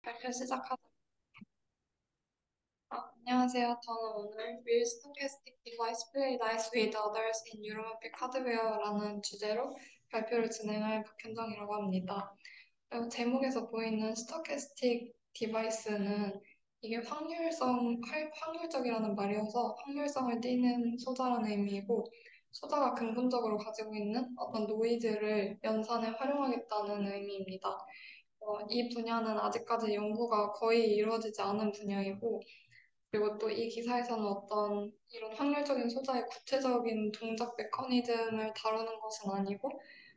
발표 시작하자. 안녕하세요. 저는 오늘 Will Stochastic Device Play Nice with Others in Neuromorphic Hardware라는 주제로 발표를 진행할 박현정이라고 합니다. 제목에서 보이는 스토캐스틱 디바이스는 이게 확률적이라는 말이어서 확률성을 띠는 소자라는 의미이고, 소자가 근본적으로 가지고 있는 어떤 노이즈를 연산에 활용하겠다는 의미입니다. 이 분야는 아직까지 연구가 거의 이루어지지 않은 분야이고, 그리고 또 이 기사에서는 어떤 이런 확률적인 소자의 구체적인 동작 메커니즘을 다루는 것은 아니고,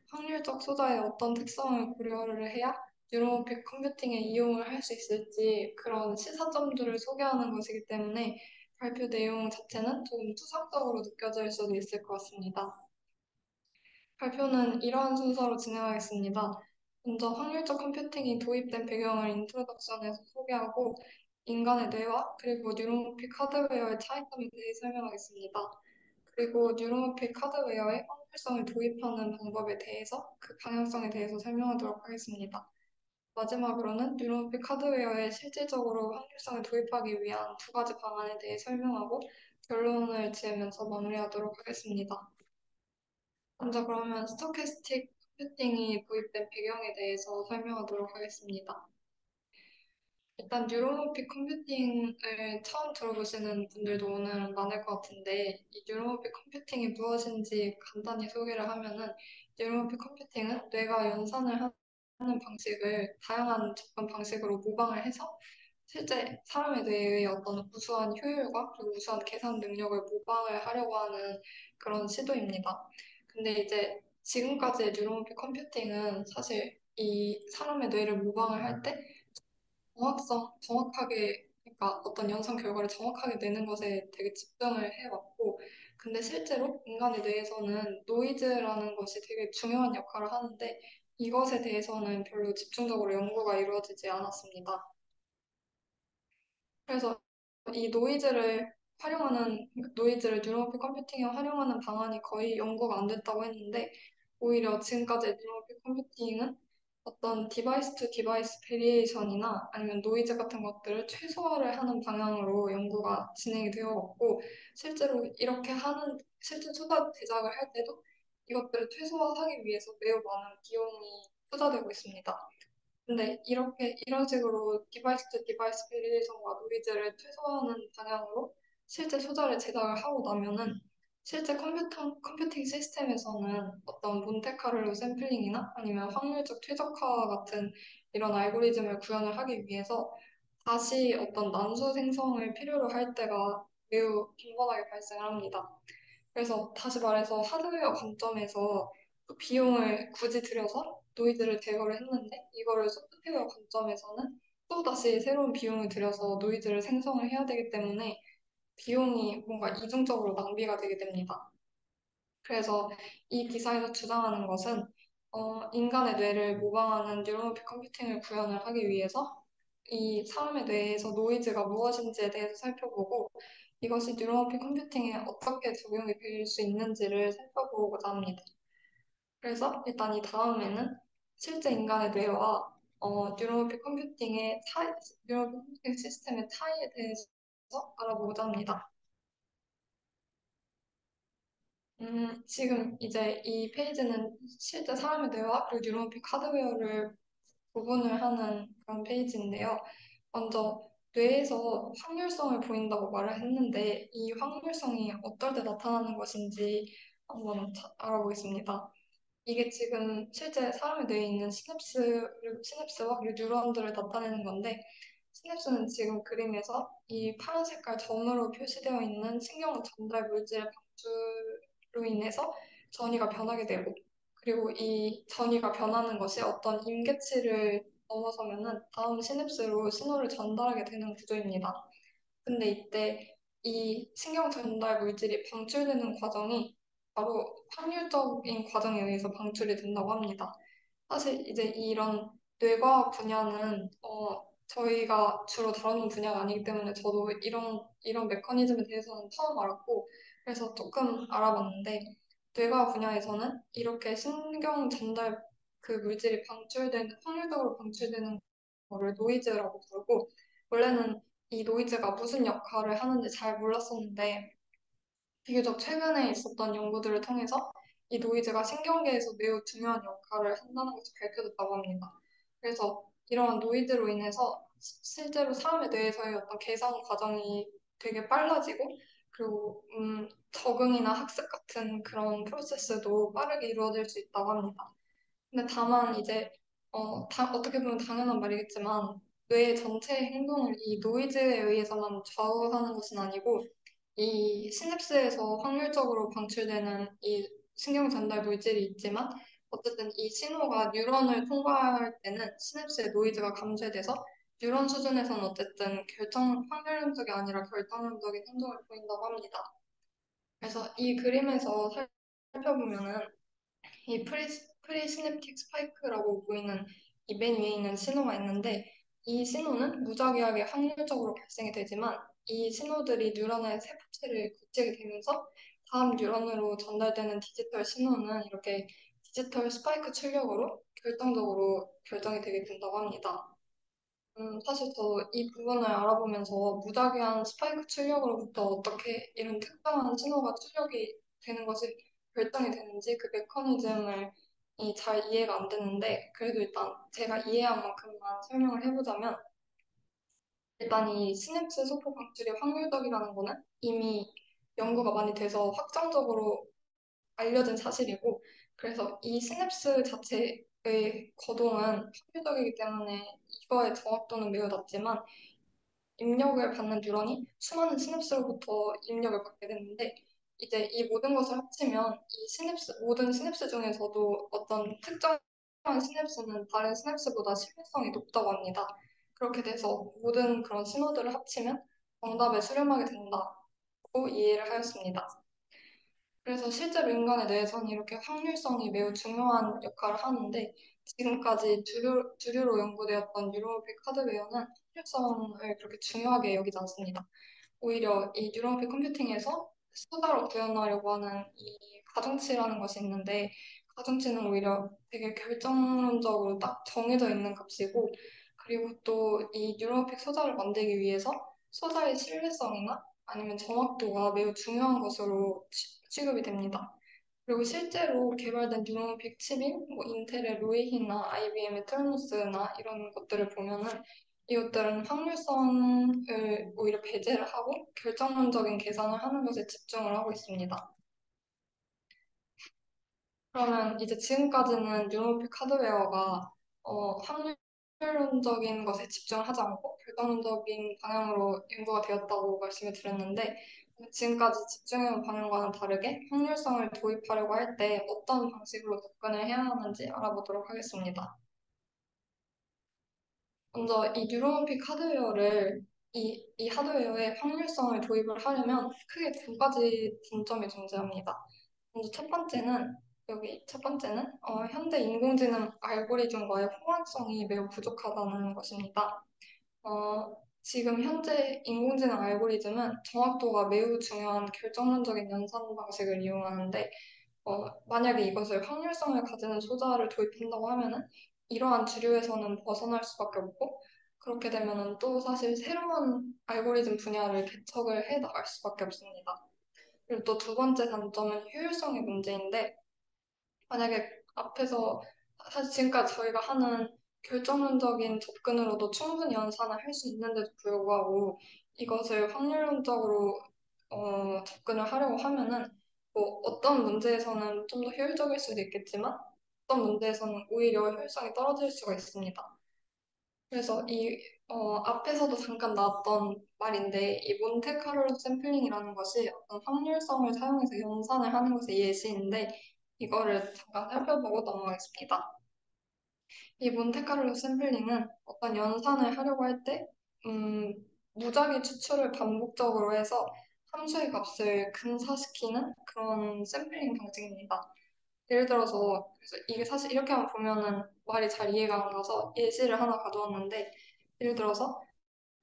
확률적 소자의 어떤 특성을 고려를 해야 뉴로모픽 컴퓨팅에 이용을 할 수 있을지 그런 시사점들을 소개하는 것이기 때문에 발표 내용 자체는 좀 추상적으로 느껴질 수도 있을 것 같습니다. 발표는 이러한 순서로 진행하겠습니다. 먼저 확률적 컴퓨팅이 도입된 배경을 인트로덕션에서 소개하고 인간의 뇌와 그리고 뉴로모픽 하드웨어의 차이점에 대해 설명하겠습니다. 그리고 뉴로모픽 하드웨어의 확률성을 도입하는 방법에 대해서 그 방향성에 대해서 설명하도록 하겠습니다. 마지막으로는 뉴로모픽 하드웨어에 실질적으로 확률성을 도입하기 위한 두 가지 방안에 대해 설명하고 결론을 지으면서 마무리하도록 하겠습니다. 먼저 그러면 스토캐스틱 컴퓨팅이 도입된 배경에 대해서 설명하도록 하겠습니다. 일단 뉴로모픽 컴퓨팅을 처음 들어보시는 분들도 오늘 많을 것 같은데 이 뉴로모픽 컴퓨팅이 무엇인지 간단히 소개를 하면은 뉴로모픽 컴퓨팅은 뇌가 연산을 하는 방식을 다양한 접근 방식으로 모방을 해서 실제 사람의 뇌의 어떤 우수한 효율과 그리고 우수한 계산 능력을 모방을 하려고 하는 그런 시도입니다. 근데 이제 지금까지의 뉴로모픽 컴퓨팅은 사실 이 사람의 뇌를 모방을 할 때 정확하게, 그러니까 어떤 연산 결과를 정확하게 내는 것에 되게 집중을 해왔고, 근데 실제로 인간의 뇌에서는 노이즈라는 것이 되게 중요한 역할을 하는데, 이것에 대해서는 별로 집중적으로 연구가 이루어지지 않았습니다. 그래서 이 노이즈를 뉴로모픽 컴퓨팅에 활용하는 방안이 거의 연구가 안 됐다고 했는데, 오히려 지금까지 뉴로모픽 컴퓨팅은 어떤 디바이스 투 디바이스 베리에이션이나 아니면 노이즈 같은 것들을 최소화를 하는 방향으로 연구가 진행이 되어 왔고, 실제 투자 제작을 할 때도 이것들을 최소화하기 위해서 매우 많은 비용이 투자되고 있습니다. 근데 이런 식으로 디바이스 투 디바이스 베리에이션과 노이즈를 최소화하는 방향으로 실제 소자를 제작을 하고 나면은 실제 컴퓨팅 시스템에서는 어떤 몬테카를로 샘플링이나 아니면 확률적 최적화 같은 이런 알고리즘을 구현을 하기 위해서 다시 어떤 난수 생성을 필요로 할 때가 매우 빈번하게 발생을 합니다. 그래서 다시 말해서 하드웨어 관점에서 그 비용을 굳이 들여서 노이즈를 제거를 했는데 이거를 소프트웨어 관점에서는 또 다시 새로운 비용을 들여서 노이즈를 생성을 해야 되기 때문에 비용이 뭔가 이중적으로 낭비가 되게 됩니다. 그래서 이 기사에서 주장하는 것은 인간의 뇌를 모방하는 뉴로모픽 컴퓨팅을 구현을 하기 위해서 이 사람의 뇌에서 노이즈가 무엇인지에 대해서 살펴보고 이것이 뉴로모픽 컴퓨팅에 어떻게 적용이 될 수 있는지를 살펴보고자 합니다. 그래서 일단 이 다음에는 실제 인간의 뇌와 뉴로모픽 컴퓨팅 시스템의 차이에 대해서 알아보고자 합니다. 지금 이제 이 페이지는 실제 사람의 뇌와 그리고 뉴로모픽 하드웨어를 구분을 하는 그런 페이지인데요. 먼저 뇌에서 확률성을 보인다고 말을 했는데 이 확률성이 어떨 때 나타나는 것인지 한번 알아보겠습니다. 이게 지금 실제 사람의 뇌에 있는 시냅스와 그리고 뉴런들을 나타내는 건데 시냅스는 지금 그림에서 이 파란 색깔 점으로 표시되어 있는 신경 전달 물질의 방출로 인해서 전이가 변하게 되고 그리고 이 전이가 변하는 것이 어떤 임계치를 넘어서면은 다음 시냅스로 신호를 전달하게 되는 구조입니다. 근데 이때 이 신경 전달 물질이 방출되는 과정이 바로 확률적인 과정에 의해서 방출이 된다고 합니다. 사실 이제 이런 뇌과학 분야는 저희가 주로 다루는 분야가 아니기 때문에 저도 이런 메커니즘에 대해서는 처음 알았고 그래서 조금 알아봤는데 뇌과학 분야에서는 이렇게 신경 전달 그 물질이 확률적으로 방출되는 거를 노이즈라고 부르고, 원래는 이 노이즈가 무슨 역할을 하는지 잘 몰랐었는데, 비교적 최근에 있었던 연구들을 통해서 이 노이즈가 신경계에서 매우 중요한 역할을 한다는 것이 밝혀졌다고 합니다. 그래서 이러한 노이즈로 인해서 실제로 사람의 뇌에서의 어떤 개선 과정이 되게 빨라지고, 그리고 적응이나 학습 같은 그런 프로세스도 빠르게 이루어질 수 있다고 합니다. 근데 다만 이제 어떻게 보면 당연한 말이겠지만 뇌의 전체 행동을 이 노이즈에 의해서만 좌우하는 것은 아니고, 이 시냅스에서 확률적으로 방출되는 이 신경 전달 물질이 있지만, 어쨌든 이 신호가 뉴런을 통과할 때는 시냅스의 노이즈가 감쇄돼서 뉴런 수준에서는 어쨌든 확률론적이 아니라 결정론적인 행동을 보인다고 합니다. 그래서 이 그림에서 살펴보면은 이 프리시냅틱 스파이크라고 보이는 이 맨 위에 있는 신호가 있는데, 이 신호는 무작위하게 확률적으로 발생이 되지만 이 신호들이 뉴런의 세포체를 굳히게 되면서 다음 뉴런으로 전달되는 디지털 신호는 이렇게 디지털 스파이크 출력으로 결정적으로 결정이 되게 된다고 합니다. 사실 저 이 부분을 알아보면서 무작위한 스파이크 출력으로부터 어떻게 이런 특정한 신호가 출력이 되는 것이 결정이 되는지 그 메커니즘을 잘 이해가 안 되는데, 그래도 일단 제가 이해한 만큼만 설명을 해보자면, 일단 이 시냅스 소포 방출이 확률적이라는 거는 이미 연구가 많이 돼서 확정적으로 알려진 사실이고, 그래서 이 시냅스 자체의 거동은 확률적이기 때문에 이거의 정확도는 매우 낮지만, 입력을 받는 뉴런이 수많은 시냅스로부터 입력을 받게 되는데, 이제 이 모든 것을 합치면 모든 시냅스 중에서도 어떤 특정한 시냅스는 다른 시냅스보다 신뢰성이 높다고 합니다. 그렇게 돼서 모든 그런 신호들을 합치면 정답에 수렴하게 된다고 이해를 하였습니다. 그래서 실제로 인간의 뇌에서는 이렇게 확률성이 매우 중요한 역할을 하는데, 지금까지 주류로 연구되었던 뉴로모픽 하드웨어는 확률성을 그렇게 중요하게 여기지 않습니다. 오히려 이 뉴로모픽 컴퓨팅에서 수다로 구현하려고 하는 이 가중치라는 것이 있는데, 가중치는 오히려 되게 결정론적으로 딱 정해져 있는 값이고, 그리고 또 이 뉴로모픽 소자를 만들기 위해서 소자의 신뢰성이나 아니면 정확도가 매우 중요한 것으로 취급이 됩니다. 그리고 실제로 개발된 뉴런픽 칩인 인텔의 로이히나 IBM의 트라노스나 이런 것들을 보면은 이것들은 확률성을 오히려 배제를 하고 결정론적인 계산을 하는 것에 집중을 하고 있습니다. 그러면 이제 지금까지는 뉴런픽 하드웨어가 확률론적인 것에 집중하지 않고 결정론적인 방향으로 연구가 되었다고 말씀을 드렸는데, 지금까지 집중해온 방향과는 다르게 확률성을 도입하려고 할 때 어떤 방식으로 접근을 해야 하는지 알아보도록 하겠습니다. 먼저 이 뉴런픽 하드웨어를 이 하드웨어에 확률성을 도입을 하려면 크게 두 가지 단점이 존재합니다. 먼저 첫 번째는 현대 인공지능 알고리즘과의 호환성이 매우 부족하다는 것입니다. 지금 현재 인공지능 알고리즘은 정확도가 매우 중요한 결정론적인 연산 방식을 이용하는데, 만약에 이것을 확률성을 가지는 소자를 도입한다고 하면은 이러한 주류에서는 벗어날 수밖에 없고, 그렇게 되면은 또 사실 새로운 알고리즘 분야를 개척을 해 나갈 수밖에 없습니다. 그리고 또 두 번째 단점은 효율성의 문제인데, 만약에 앞에서 사실 지금까지 저희가 하는 결정론적인 접근으로도 충분히 연산을 할 수 있는데도 불구하고 이것을 확률론적으로 접근을 하려고 하면은 뭐 어떤 문제에서는 좀 더 효율적일 수도 있겠지만 어떤 문제에서는 오히려 효율성이 떨어질 수가 있습니다. 그래서 앞에서도 잠깐 나왔던 말인데, 이 몬테카를로 샘플링이라는 것이 어떤 확률성을 사용해서 연산을 하는 것의 예시인데, 이거를 잠깐 살펴보고 넘어가겠습니다. 이 몬테카를로 샘플링은 어떤 연산을 하려고 할 때, 무작위 추출을 반복적으로 해서 함수의 값을 근사시키는 그런 샘플링 방식입니다. 예를 들어서, 그래서 이게 사실 이렇게 만 보면은 말이 잘 이해가 안 가서 예시를 하나 가져왔는데, 예를 들어서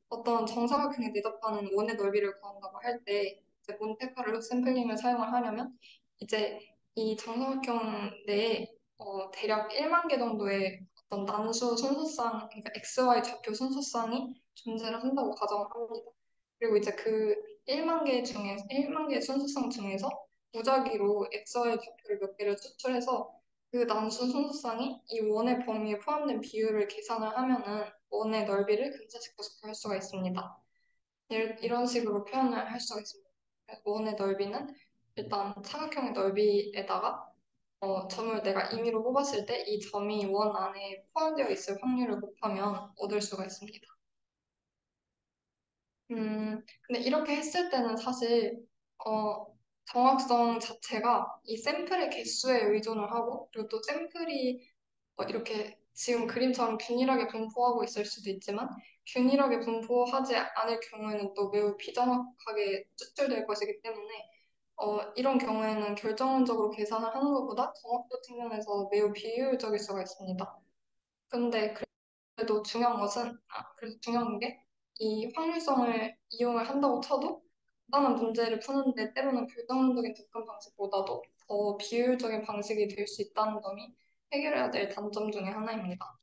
어떤 정사각형에 대접하는 원의 넓이를 구한다고 할 때, 이제 몬테카를로 샘플링을 사용을 하려면 이제 이 정사각형 내에 대략 1만 개 정도의 어떤 난수 순서상, 그러니까 XY 좌표 순서상이 존재를 한다고 가정을 합니다. 그리고 이제 그 1만 개의 순서상 중에서 무작위로 XY 좌표를 몇 개를 추출해서 그 난수 순서상이 이 원의 범위에 포함된 비율을 계산을 하면은 원의 넓이를 근사시켜서 구할 수가 있습니다. 이런 식으로 표현을 할 수가 있습니다. 그래서 원의 넓이는 일단 사각형의 넓이에다가 점을 내가 임의로 뽑았을 때 이 점이 원 안에 포함되어 있을 확률을 곱하면 얻을 수가 있습니다. 근데 이렇게 했을 때는 사실, 어, 정확성 자체가 이 샘플의 개수에 의존을 하고, 그리고 또 샘플이 이렇게 지금 그림처럼 균일하게 분포하고 있을 수도 있지만, 균일하게 분포하지 않을 경우에는 또 매우 비정확하게 추출될 것이기 때문에, 이런 경우에는 결정론적으로 계산을 하는 것보다 정확도 측면에서 매우 비효율적일 수가 있습니다. 근데 그래도 중요한 게 이 확률성을 이용을 한다고 쳐도 간단한 문제를 푸는데 때로는 결정론적인 접근 방식보다도 더 비효율적인 방식이 될 수 있다는 점이 해결해야 될 단점 중에 하나입니다.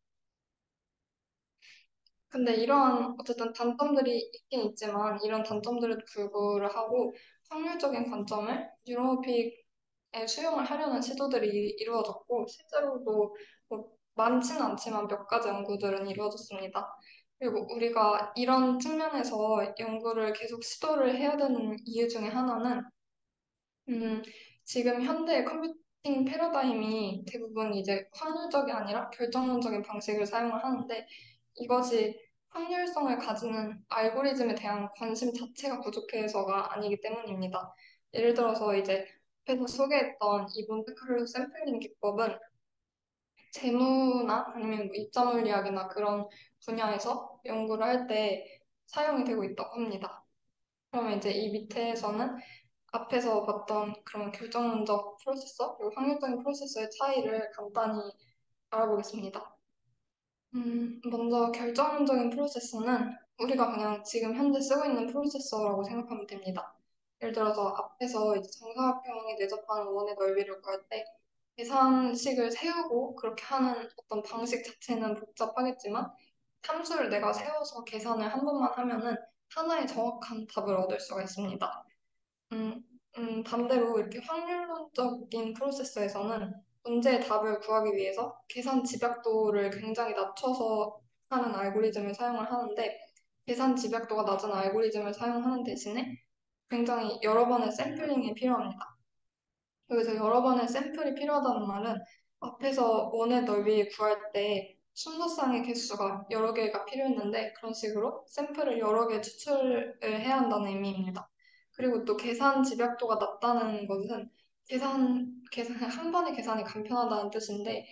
근데 이러한 어쨌든 단점들이 있긴 있지만 이런 단점들에도 불구하고 확률적인 관점을 뉴로픽에 수용을 하려는 시도들이 이루어졌고 실제로도 많지는 않지만 몇 가지 연구들은 이루어졌습니다. 그리고 우리가 이런 측면에서 연구를 계속 시도를 해야 되는 이유 중에 하나는 음, 지금 현대의 컴퓨팅 패러다임이 대부분 이제 확률적이 아니라 결정론적인 방식을 사용을 하는데 이것이 확률성을 가지는 알고리즘에 대한 관심 자체가 부족해서가 아니기 때문입니다. 예를 들어서 이제 앞에서 소개했던 이 몬테카를로 샘플링 기법은 재무나 아니면 뭐 입자 물리학이나 그런 분야에서 연구를 할 때 사용이 되고 있다고 합니다. 그러면 이제 이 밑에서는 앞에서 봤던 그런 결정론적 프로세서 그리고 확률적인 프로세서의 차이를 간단히 알아보겠습니다. 먼저 결정론적인 프로세서는 우리가 그냥 지금 현재 쓰고 있는 프로세서라고 생각하면 됩니다. 예를 들어서 앞에서 이제 정사각형에 내접하는 원의 넓이를 구할 때 계산식을 세우고 그렇게 하는 어떤 방식 자체는 복잡하겠지만 함수를 내가 세워서 계산을 한 번만 하면은 하나의 정확한 답을 얻을 수가 있습니다. 음, 반대로 이렇게 확률론적인 프로세서에서는 문제의 답을 구하기 위해서 계산 집약도를 굉장히 낮춰서 하는 알고리즘을 사용을 하는데 계산 집약도가 낮은 알고리즘을 사용하는 대신에 굉장히 여러 번의 샘플링이 필요합니다. 여기서 여러 번의 샘플이 필요하다는 말은 앞에서 원의 넓이 구할 때 순서상의 개수가 여러 개가 필요했는데 그런 식으로 샘플을 여러 개 추출을 해야 한다는 의미입니다. 그리고 또 계산 집약도가 낮다는 것은 계산 한 번의 계산이 간편하다는 뜻인데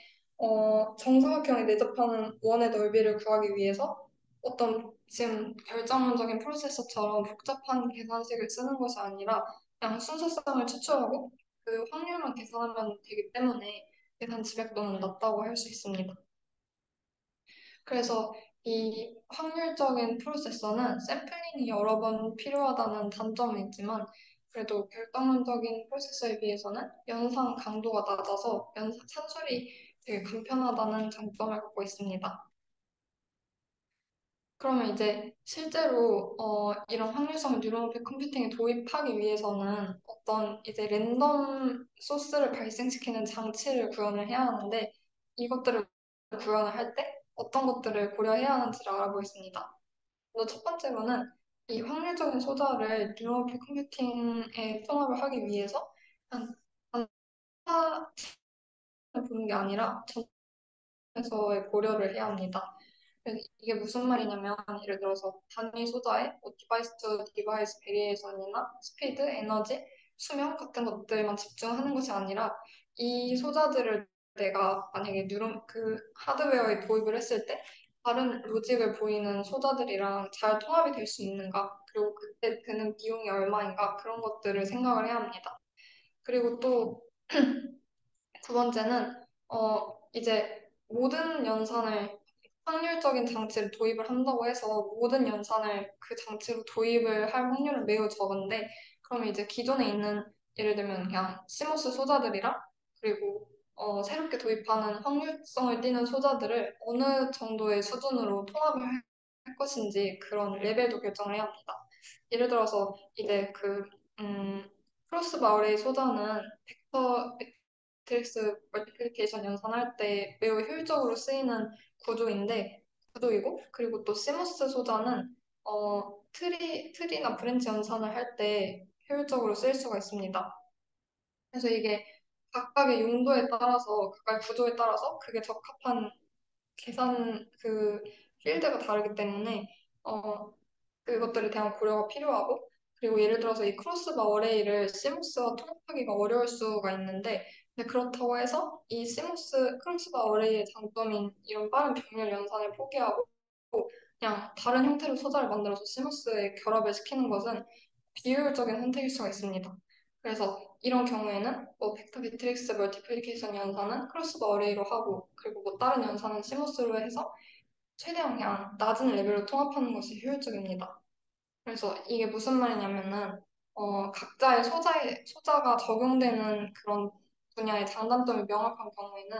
정사각형에 내접하는 원의 넓이를 구하기 위해서 어떤 지금 결정론적인 프로세서처럼 복잡한 계산식을 쓰는 것이 아니라 그냥 순서상을 추출하고 그 확률만 계산하면 되기 때문에 계산 집약도는 낮다고 할 수 있습니다. 그래서 이 확률적인 프로세서는 샘플링이 여러 번 필요하다는 단점이 있지만 그래도 결정론적인 프로세서에 비해서는 연산 강도가 낮아서 산술이 되게 간편하다는 장점을 갖고 있습니다. 그러면 이제 실제로 이런 확률성 뉴런급 컴퓨팅에 도입하기 위해서는 어떤 이제 랜덤 소스를 발생시키는 장치를 구현을 해야 하는데 이것들을 구현을 할 때 어떤 것들을 고려해야 하는지를 알아보겠습니다. 먼저 첫 번째로는 이 확률적인 소자를 뉴런급 컴퓨팅에 통합을 하기 위해서 한 단타를 보는 게 아니라 전에서의 고려를 해야 합니다. 이게 무슨 말이냐면 예를 들어서 단위 소자의 뭐 디바이스 투 디바이스 베리에이션이나 스피드, 에너지, 수명 같은 것들만 집중하는 것이 아니라 이 소자들을 내가 만약에 뉴런 그 하드웨어에 도입을 했을 때 다른 로직을 보이는 소자들이랑 잘 통합이 될 수 있는가 그리고 그때 드는 비용이 얼마인가 그런 것들을 생각을 해야 합니다. 그리고 또 두 번째는 이제 모든 연산을 확률적인 장치를 도입을 한다고 해서 모든 연산을 그 장치로 도입을 할 확률은 매우 적은데 그러면 이제 기존에 있는 예를 들면 그냥 시모스 소자들이랑 그리고 새롭게 도입하는 확률성을 띠는 소자들을 어느 정도의 수준으로 통합을 할 것인지 그런 레벨도 결정을 해야 합니다. 예를 들어서 이제 음, 크로스 바울의 소자는 벡터 매트릭스 멀티플리케이션 연산할 때 매우 효율적으로 쓰이는 구조이고 그리고 또 시모스 소자는 트리나 브랜치 연산을 할 때 효율적으로 쓰일 수가 있습니다. 그래서 이게 각각의 용도에 따라서, 각각의 구조에 따라서 그게 적합한 계산 필드가 다르기 때문에 어, 그것들에 대한 고려가 필요하고 그리고 예를 들어서 이 크로스바 어레이를 시모스와 통합하기가 어려울 수가 있는데 근데 그렇다고 해서 이 크로스바 어레이의 장점인 이런 빠른 병렬 연산을 포기하고 그냥 다른 형태로 소자를 만들어서 시모스에 결합을 시키는 것은 비효율적인 선택일 수가 있습니다. 그래서 이런 경우에는 뭐 벡터 매트릭스 멀티플리케이션 연산은 크로스바 어레이로 하고 그리고 뭐 다른 연산은 시모스로 해서 최대한 그냥 낮은 레벨로 통합하는 것이 효율적입니다. 그래서 이게 무슨 말이냐면은 각자의 소자가 적용되는 그런 분야의 장단점이 명확한 경우에는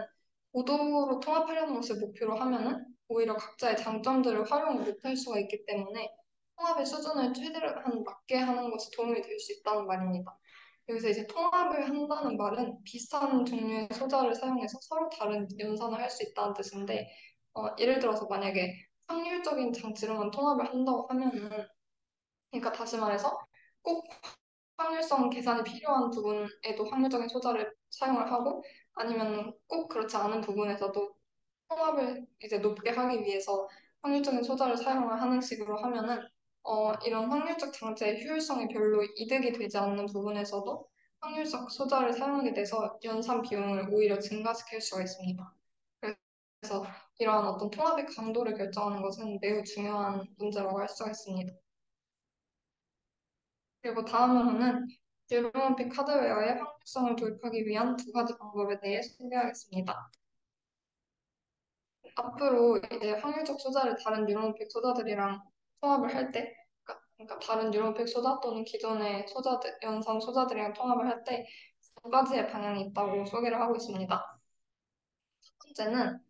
고도로 통합하려는 것을 목표로 하면은 오히려 각자의 장점들을 활용을 못할 수가 있기 때문에 통합의 수준을 최대한 낮게 하는 것이 도움이 될 수 있다는 말입니다. 여기서 이제 통합을 한다는 말은 비슷한 종류의 소자를 사용해서 서로 다른 연산을 할 수 있다는 뜻인데 예를 들어서 만약에 확률적인 장치로만 통합을 한다고 하면은 그러니까 다시 말해서 꼭 확률성 계산이 필요한 부분에도 확률적인 소자를 사용을 하고 아니면 꼭 그렇지 않은 부분에서도 통합을 이제 높게 하기 위해서 확률적인 소자를 사용을 하는 식으로 하면은 이런 확률적 장치의 효율성이 별로 이득이 되지 않는 부분에서도 확률적 소자를 사용하게 돼서 연산 비용을 오히려 증가시킬 수가 있습니다. 그래서 이러한 어떤 통합의 강도를 결정하는 것은 매우 중요한 문제라고 할 수가 있습니다. 그리고 다음으로는 뉴럴몬픽 하드웨어의 확률성을 도입하기 위한 두 가지 방법에 대해 소개하겠습니다. 앞으로 이제 확률적 소자를 다른 뉴럴몬픽 소자들이랑 통합을 할 때, 그러니까 다른 뉴럴몬픽 소자 또는 기존의 연산 소자들이랑 통합을 할 때 두 가지의 방향이 있다고 소개를 하고 있습니다. 첫 번째는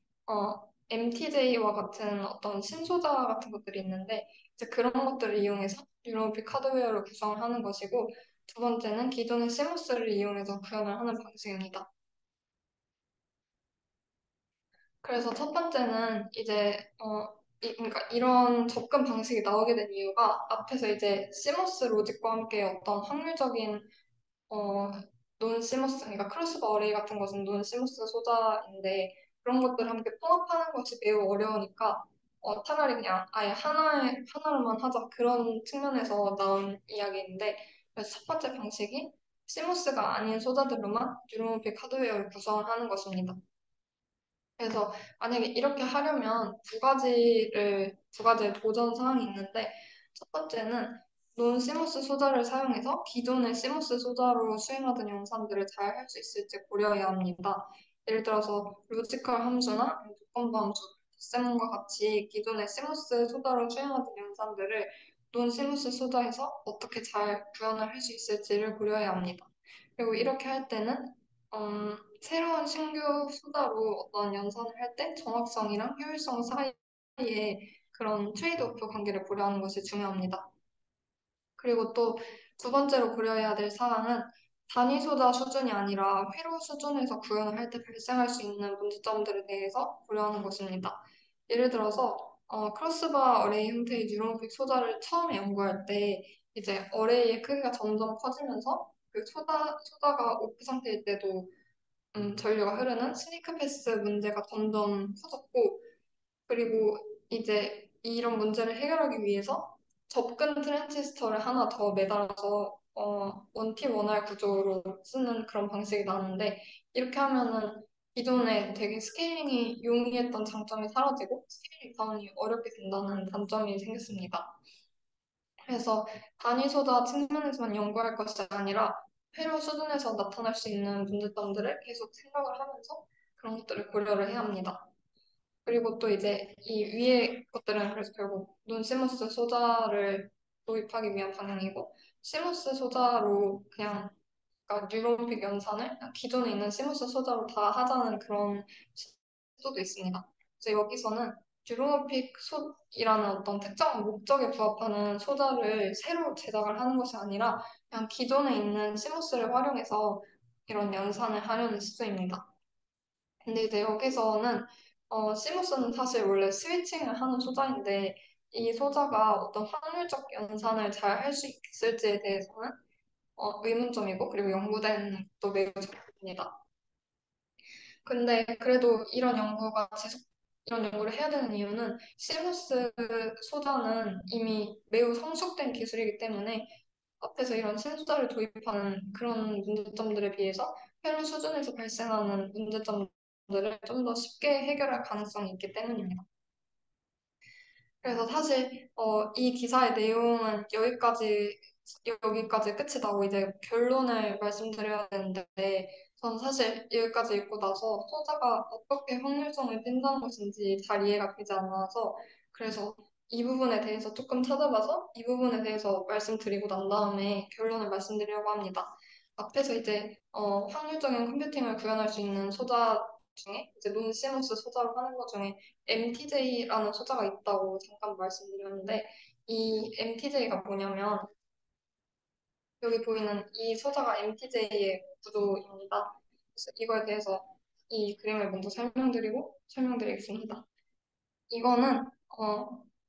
MTJ와 같은 어떤 신소자 같은 것들이 있는데 이제 그런 것들을 이용해서 뉴럴픽 하드웨어를 구성하는 것이고 두 번째는 기존의 시모스를 이용해서 구현을 하는 방식입니다. 그래서 첫 번째는 이제 그러니까 이런 접근 방식이 나오게 된 이유가 앞에서 이제 시모스 로직과 함께 어떤 확률적인 어, 논 시모스, 그러니까 크로스바 어레이 같은 것은 논 시모스 소자인데 그런 것들을 함께 통합하는 것이 매우 어려우니까 차라리 그냥 아예 하나로만 하자 그런 측면에서 나온 이야기인데 그래서 첫 번째 방식이 시모스가 아닌 소자들로만 뉴로모픽 하드웨어를 구성하는 것입니다. 그래서 만약에 이렇게 하려면 두 가지의 도전 사항이 있는데 첫 번째는 논 시모스 소자를 사용해서 기존의 시모스 소자로 수행하던 연산들을 잘 할 수 있을지 고려해야 합니다. 예를 들어서 로지컬 함수나 조건부 함수, 덧셈과 같이 기존의 시모스 소자로 수행하던 연산들을 논 시모스 소자에서 어떻게 잘 구현을 할 수 있을지를 고려해야 합니다. 그리고 이렇게 할 때는 새로운 신규 수다로 어떤 연산을 할 때 정확성이랑 효율성 사이에 그런 트레이드오프 관계를 고려하는 것이 중요합니다. 그리고 또 두 번째로 고려해야 될 사항은 단위 소자 수준이 아니라 회로 수준에서 구현을 할 때 발생할 수 있는 문제점들에 대해서 고려하는 것입니다. 예를 들어서 크로스바 어레이 형태의 뉴런픽 소자를 처음에 연구할 때 이제 어레이의 크기가 점점 커지면서 그 소자가 오프 상태일 때도 전류가 흐르는 스니크 패스 문제가 점점 커졌고, 그리고 이제 이런 문제를 해결하기 위해서 접근 트랜지스터를 하나 더 매달아서 원팀 원R 구조로 쓰는 그런 방식이 나왔는데, 이렇게 하면은 기존에 되게 스케일링이 용이했던 장점이 사라지고 스케일링 다운이 어렵게 된다는 단점이 생겼습니다. 그래서 단위 소자 측면에서만 연구할 것이 아니라 회로 수준에서 나타날 수 있는 문제점들을 계속 생각을 하면서 그런 것들을 고려를 해야 합니다. 그리고 또 이제 이 위에 것들은 그래서 결국 논시모스 소자를 도입하기 위한 방향이고 시모스 소자로 그냥 그러니까 뉴로픽 연산을 기존에 있는 시무스 소자로 다 하자는 그런 시도도 있습니다. 그래서 여기서는 뉴로픽 소이라는 어떤 특정 목적에 부합하는 소자를 새로 제작을 하는 것이 아니라 그냥 기존에 있는 시무스를 활용해서 이런 연산을 하려는 시도입니다. 근데 이제 여기서는 시무스는 사실 원래 스위칭을 하는 소자인데 이 소자가 어떤 확률적 연산을 잘 할 수 있을지에 대해서는 의문점이고 그리고 연구된 것도 매우 적습니다. 근데 그래도 이런 연구를 해야 되는 이유는 시무스 소자는 이미 매우 성숙된 기술이기 때문에 앞에서 이런 신소자를 도입하는 그런 문제점들에 비해서 회로 수준에서 발생하는 문제점들을 좀 더 쉽게 해결할 가능성이 있기 때문입니다. 그래서 사실 이 기사의 내용은 여기까지 끝이 나고 이제 결론을 말씀드려야 되는데 저는 사실 여기까지 읽고 나서 소자가 어떻게 확률성을 띈다는 것인지 잘 이해가 되지 않아서 그래서 이 부분에 대해서 조금 찾아봐서 이 부분에 대해서 말씀드리고 난 다음에 결론을 말씀드리려고 합니다. 앞에서 이제 확률적인 컴퓨팅을 구현할 수 있는 소자 중에 이제 논시무스 소자로 하는 것 중에 MTJ라는 소자가 있다고 잠깐 말씀드렸는데 이 MTJ가 뭐냐면 여기 보이는 이 소자가 MTJ의 구조입니다. 그래서 이거에 대해서 이 그림을 먼저 설명드리겠습니다. 이거는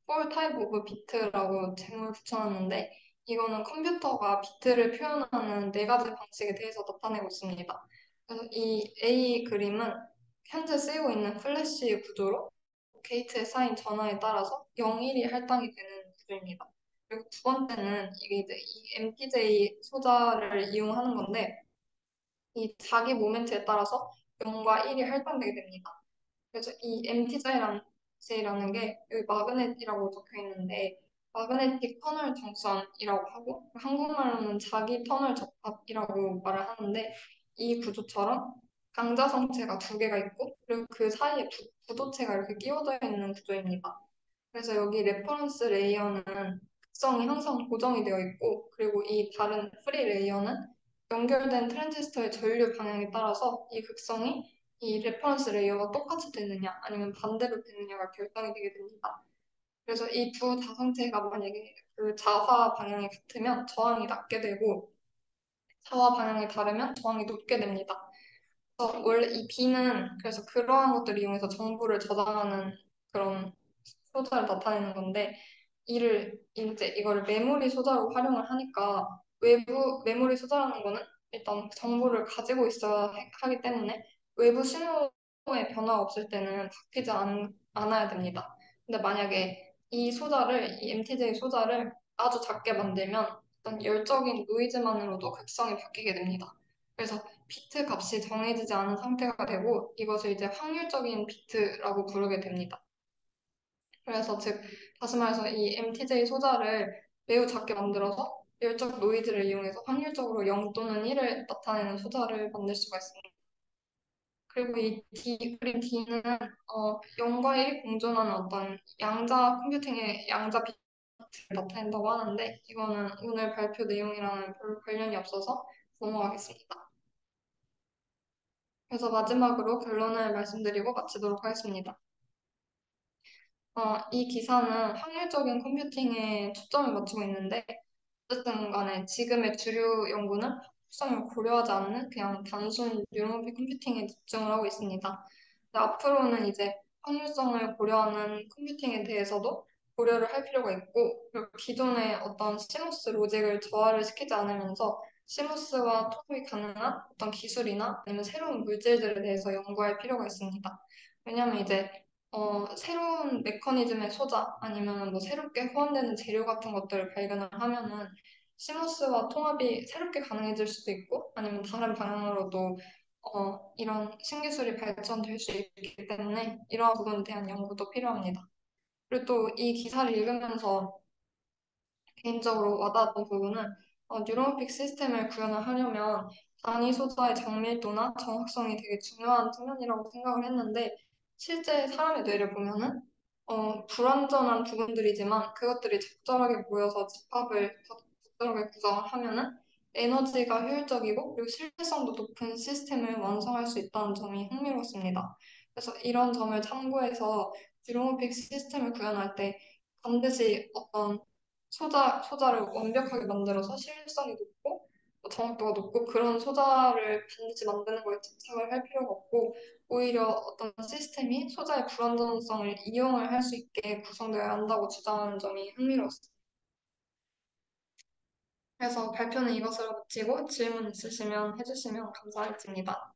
for type of bit라고 제목을 붙여놨는데 이거는 컴퓨터가 비트를 표현하는 네 가지 방식에 대해서 나타내고 있습니다. 그래서 이 A 그림은 현재 쓰이고 있는 플래시 구조로 게이트에 쌓인 전화에 따라서 0, 1이 할당이 되는 구조입니다. 그리고 두 번째는 이게 이제 이 MPJ 소자를 이용하는 건데 이 자기 모멘트에 따라서 0과 1이 할당되게 됩니다. 그래서 이 MTJ라는 게 여기 마그넷이라고 적혀 있는데 마그네틱 터널 정선이라고 하고 한국말로는 자기 터널 접합이라고 말을 하는데 이 구조처럼 강자성체가 두 개가 있고 그리고 그 사이에 부도체가 이렇게 끼워져 있는 구조입니다. 그래서 여기 레퍼런스 레이어는 극성이 항상 고정이 되어 있고 그리고 이 다른 프리 레이어는 연결된 트랜지스터의 전류 방향에 따라서 이 극성이 이 레퍼런스 레이어가 똑같이 되느냐 아니면 반대로 되느냐가 결정이 되게 됩니다. 그래서 이 두 다성체가 만약에 그 자화 방향이 같으면 저항이 낮게 되고 자화 방향이 다르면 저항이 높게 됩니다. 원래 이 B는 그래서 그러한 것들을 이용해서 정보를 저장하는 그런 소자를 나타내는 건데 이거를 메모리 소자로 활용을 하니까 외부 메모리 소자라는 거는 일단 정보를 가지고 있어야 하기 때문에 외부 신호의 변화가 없을 때는 않아야 됩니다. 근데 만약에 이 MTJ 소자를 아주 작게 만들면 어떤 열적인 노이즈만으로도 극성이 바뀌게 됩니다. 그래서 비트 값이 정해지지 않은 상태가 되고 이것을 이제 확률적인 비트라고 부르게 됩니다. 그래서 즉 다시 말해서 이 MTJ 소자를 매우 작게 만들어서 열적 노이즈를 이용해서 확률적으로 0 또는 1을 나타내는 소자를 만들 수가 있습니다. 그리고 그림 D는 0과 1이 공존하는 어떤 양자 컴퓨팅의 양자 비트를 나타낸다고 하는데 이거는 오늘 발표 내용이랑은 별로 관련이 없어서 넘어가겠습니다. 그래서 마지막으로 결론을 말씀드리고 마치도록 하겠습니다. 이 기사는 확률적인 컴퓨팅에 초점을 맞추고 있는데 어쨌든 간에 지금의 주류 연구는 합성을 고려하지 않는 그냥 단순 뉴런픽 컴퓨팅에 집중을 하고 있습니다. 근데 앞으로는 이제 확률성을 고려하는 컴퓨팅에 대해서도 고려를 할 필요가 있고 그리고 기존의 어떤 시모스 로직을 저하를 시키지 않으면서 시모스와 통합이 가능한 어떤 기술이나 아니면 새로운 물질들에 대해서 연구할 필요가 있습니다. 왜냐하면 이제 새로운 메커니즘의 소자 아니면 뭐 새롭게 호환되는 재료 같은 것들을 발견을 하면은 시모스와 통합이 새롭게 가능해질 수도 있고 아니면 다른 방향으로도 이런 신기술이 발전될 수 있기 때문에 이러한 부분에 대한 연구도 필요합니다. 그리고 또 이 기사를 읽으면서 개인적으로 와닿았던 부분은 뉴로픽 시스템을 구현을 하려면 단위 소자의 정밀도나 정확성이 되게 중요한 측면이라고 생각을 했는데 실제 사람의 뇌를 보면은 불완전한 부분들이지만 그것들이 적절하게 모여서 집합을 적절하게 구성을 하면은 에너지가 효율적이고 그리고 신뢰성도 높은 시스템을 완성할 수 있다는 점이 흥미롭습니다. 그래서 이런 점을 참고해서 듀로모픽 시스템을 구현할 때 반드시 어떤 소자를 완벽하게 만들어서 신뢰성이 높고 정확도가 높고 그런 소자를 반드시 만드는 거에 집착을 할 필요가 없고 오히려 어떤 시스템이 소자의 불완전성을 이용을 할 수 있게 구성되어야 한다고 주장하는 점이 흥미로웠습니다. 그래서 발표는 이것으로 마치고 질문 있으시면 해주시면 감사하겠습니다.